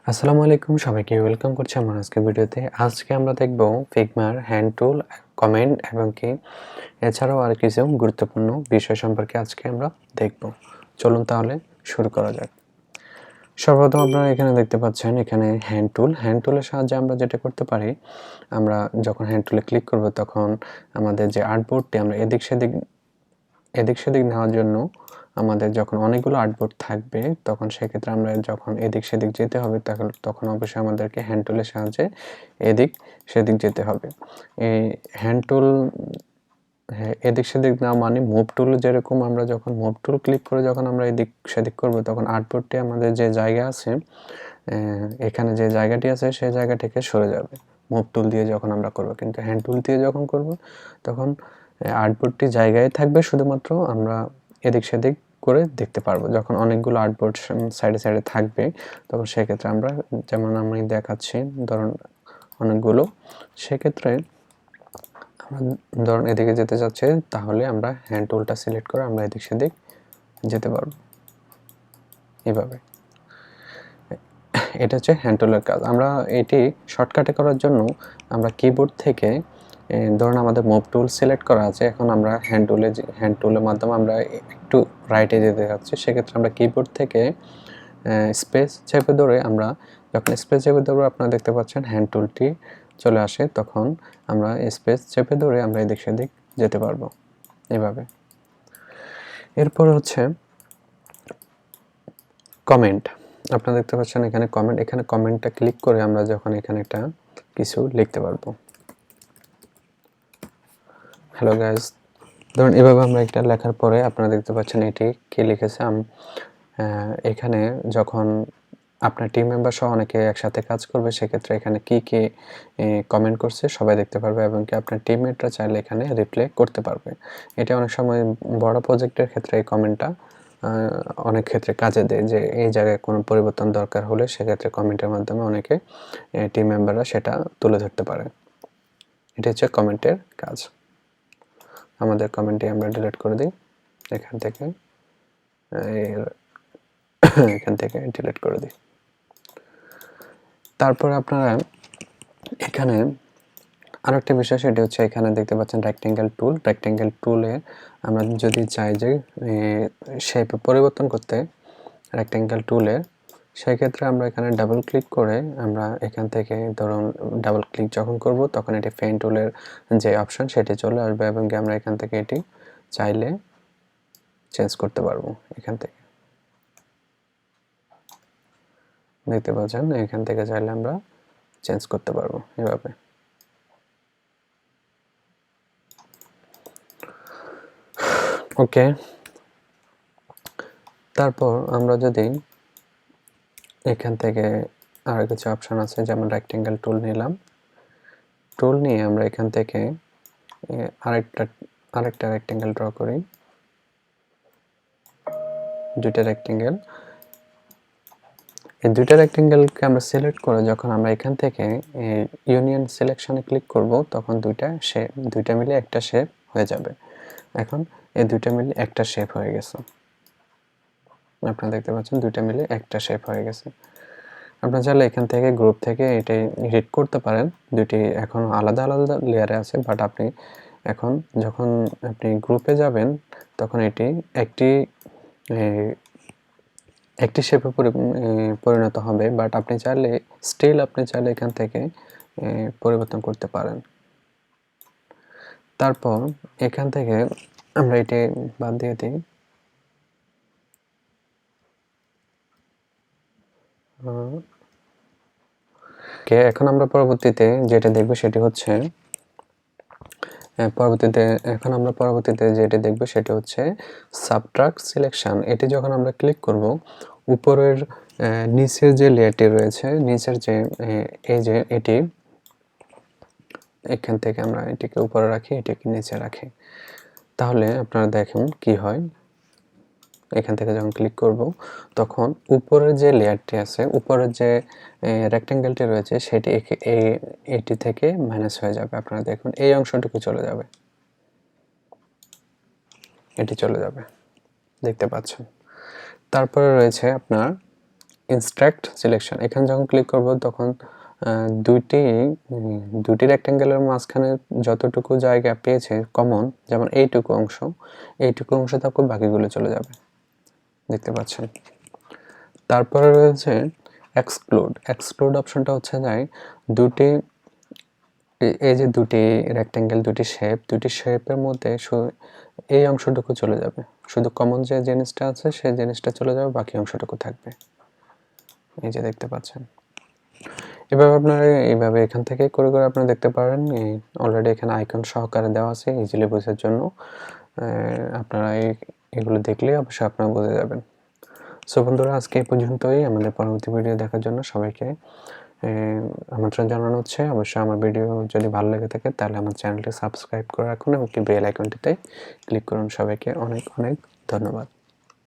আসসালামু আলাইকুম, সবাইকে ওয়েলকাম করছি আমার আজকের ভিডিওতে। আজকে আমরা দেখব ফিগমার হ্যান্ড টুল, কমেন্ট এবং কি এছাড়াও আর কিছু গুরুত্বপূর্ণ বিষয় সম্পর্কে আজকে আমরা দেখব। চলুন তাহলে শুরু করা যাক। সর্বপ্রথম আপনারা এখানে দেখতে পাচ্ছেন এখানে হ্যান্ড টুলের সাহায্যে আমরা যেটা করতে পারি, আমরা যখন হ্যান্ড টুলে ক্লিক করব তখন আমাদের যে আর্টবোর্ডটি আমরা এদিক সেদিক নেওয়ার জন্য আমাদের যখন অনেকগুলো আর্টবোর্ড থাকবে তখন সেক্ষেত্রে আমরা যখন এদিক সেদিক যেতে হবে তখন অবশ্যই আমাদেরকে হ্যান্ড টুলের সাহায্যে এদিক সেদিক যেতে হবে। এই হ্যান্ড টুল এদিক সেদিক না মানে মুভ টুল, যেরকম আমরা যখন মুভ টুল ক্লিক করে যখন আমরা এদিক সেদিক করব তখন আর্টবোর্ডটি আমাদের যে জায়গা আছে, এখানে যে জায়গাটি আছে সেই জায়গা থেকে সরে যাবে মুভ টুল দিয়ে যখন আমরা করব। কিন্তু হ্যান্ড টুল দিয়ে যখন করব তখন আর্টবোর্ডটি জায়গায় থাকবে, শুধুমাত্র আমরা এদিক সেদিক করে দেখতে পারবো। যখন অনেকগুলো আর্টবোর্ড সাইডে সাইডে থাকবে তখন সেক্ষেত্রে আমরা, যেমন আমি দেখাচ্ছি, ধরুন অনেকগুলো, সেক্ষেত্রে আমরা ধরুন এদিকে যেতে চাচ্ছি, তাহলে আমরা হ্যান্ড টুলটা সিলেক্ট করে আমরা এদিক সেদিক যেতে পারবো এভাবে। এটা হচ্ছে হ্যান্ড টুলের কাজ। আমরা এটি শর্টকাটে করার জন্য আমরা কিবোর্ড থেকে, ধরুন আমাদের মুভ টুল সিলেক্ট করা আছে, এখন আমরা হ্যান্ড টুলের মাধ্যমে আমরা একটু রাইটে যেতে যাচ্ছি, সেক্ষেত্রে আমরা কিবোর্ড থেকে স্পেস চেপে ধরে, আমরা যখন স্পেস চেপে ধরবো আপনারা দেখতে পাচ্ছেন হ্যান্ড টুলটি চলে আসে, তখন আমরা স্পেস চেপে ধরে আমরা এদিক সেদিক যেতে পারবো এভাবে। এরপর হচ্ছে কমেন্ট। আপনারা দেখতে পাচ্ছেন এখানে কমেন্টটা ক্লিক করে আমরা যখন এখানে একটা কিছু লিখতে পারবো। হ্যালো গাইস, ধরুন এভাবে আমরা একটা লেখার পরে আপনারা দেখতে পাচ্ছেন এটি কে লিখেছে। এখানে যখন আপনার টিম মেম্বার সহ অনেকে একসাথে কাজ করবে, সেক্ষেত্রে এখানে কি কমেন্ট করছে সবাই দেখতে পারবে এবং কি আপনার টিমমেটরা চাইলে এখানে রিপ্লাই করতে পারবে। এটা অনেক সময় বড় প্রজেক্টের ক্ষেত্রে এই কমেন্টটা অনেক ক্ষেত্রে কাজে দেয়, যে এই জায়গায় কোনো পরিবর্তন দরকার হলে সেক্ষেত্রে কমেন্টের মাধ্যমে অনেকে টিম মেম্বাররা সেটা তুলে ধরতে পারে। এটা হচ্ছে কমেন্টের কাজ। আমাদের কমেন্টটি আমরা ডিলিট করে দিই এখান থেকে, ডিলিট করে দিই। তারপর আপনারা এখানে আরেকটা বিষয়, সেটা হচ্ছে এখানে দেখতে পাচ্ছেন রেক্ট্যাঙ্গেল টুলে আমরা যদি চাই যে শেপ পরিবর্তন করতে রেক্ট্যাঙ্গেল টুলে, সেক্ষেত্রে আমরা এখানে ডাবল ক্লিক করে আমরা এখান থেকে, ধরুন ডাবল ক্লিক যখন করব তখন এটি পেন টুলের যে অপশন সেটি চলে আসবে এবং আমরা এখান থেকে এটি চাইলে চেঞ্জ করতে পারবো। এখান থেকে দেখতে পাচ্ছেন এখান থেকে চাইলে আমরা চেঞ্জ করতে পারবো এভাবে। ওকে, তারপর আমরা যদি এখান থেকে আর কিছু অপশন আছে, যেমন রেক্ট্যাঙ্গেল টুল নিলাম, টুল নিয়ে আমরা এখান থেকে আরেকটা রেক্ট্যাঙ্গেল ড্র করি, দুইটা রেক্ট্যাঙ্গেল। এই দুইটা রেক্ট্যাঙ্গেলকে আমরা সিলেক্ট করে যখন আমরা এখান থেকে ইউনিয়ন সিলেকশনে ক্লিক করব তখন দুইটা মিলে একটা শেপ হয়ে যাবে। এখন এই দুইটা মিলে একটা শেপ হয়ে গেছে, আপনারা দেখতে পাচ্ছেন দুইটা মিলে একটা শেপ হয়ে গেছে। আপনারা চাইলে এখান থেকে গ্রুপ থেকে এটাই এডিট করতে পারেন। দুইটি এখন আলাদা আলাদা লেয়ারে আছে, বাট আপনি এখন যখন আপনি গ্রুপে যাবেন তখন এটি একটি শেপে পরিণত হবে, বাট আপনি চাইলে এখান থেকে পরিবর্তন করতে পারেন। তারপর এখান থেকে আমরা এটি বাদ দিয়ে দিই। এখন আমরা পরবর্তীতে যেটা দেখব সেটি হচ্ছে সেটি হচ্ছে সাবট্রাক্ট সিলেকশন। এটি যখন আমরা ক্লিক করব, উপরের নিচের যে লেয়ারটি রয়েছে, নিচের যে এই যে এটি, এখান থেকে আমরা এটিকে উপরে রাখি, এটিকে নিচে রাখি, তাহলে আপনারা দেখুন কি হয়। এখান থেকে যখন ক্লিক করব তখন উপরের যে লেয়ারটি আছে, উপরের যে রেক্ট্যাঙ্গেলটি রয়েছে সেটি এটি থেকে মাইনাস হয়ে যাবে। আপনারা দেখুন এই অংশটুকু চলে যাবে, এটি চলে যাবে, দেখতে পাচ্ছেন। তারপরে রয়েছে আপনার ইনস্ট্রাক্ট সিলেকশন, এখানে যখন ক্লিক করব তখন দুটি রেক্ট্যাঙ্গেলের মাঝখানে যতটুকু জায়গা পেয়েছে কমন, যেমন এইটুকু অংশ থাকবে, বাকিগুলো চলে যাবে, দেখতে পাচ্ছেন। তারপরে রয়েছে এক্সক্লুড অপশনটা হচ্ছে যায় এই যে দুটি রেক্ট্যাঙ্গেল, দুটি শেপের মধ্যে এই অংশটুকু চলে যাবে, শুধু কমন যে জিনিসটা আছে সেই জিনিসটা চলে যাবে, বাকি অংশটুকু থাকবে, এই যে দেখতে পাচ্ছেন। এভাবে আপনারা এখান থেকে করে আপনারা দেখতে পারেন। অলরেডি এখানে আইকন সহকারে দেওয়া আছে ইজিলি বোঝার জন্য। আপনারা এগুলো দেখলে অবশ্যই আপনারা বুঝে যাবেন। সো বন্ধুরা, আজকে এই পর্যন্তই। আমাদের পরবর্তী ভিডিও দেখার জন্য সবাইকে আমন্ত্রণ জানানো হচ্ছে। অবশ্যই আমার ভিডিও যদি ভালো লেগে থাকে তাহলে আমার চ্যানেলটি সাবস্ক্রাইব করে রাখুন এবং বেল আইকনটিতে ক্লিক করুন। সবাইকে অনেক অনেক ধন্যবাদ।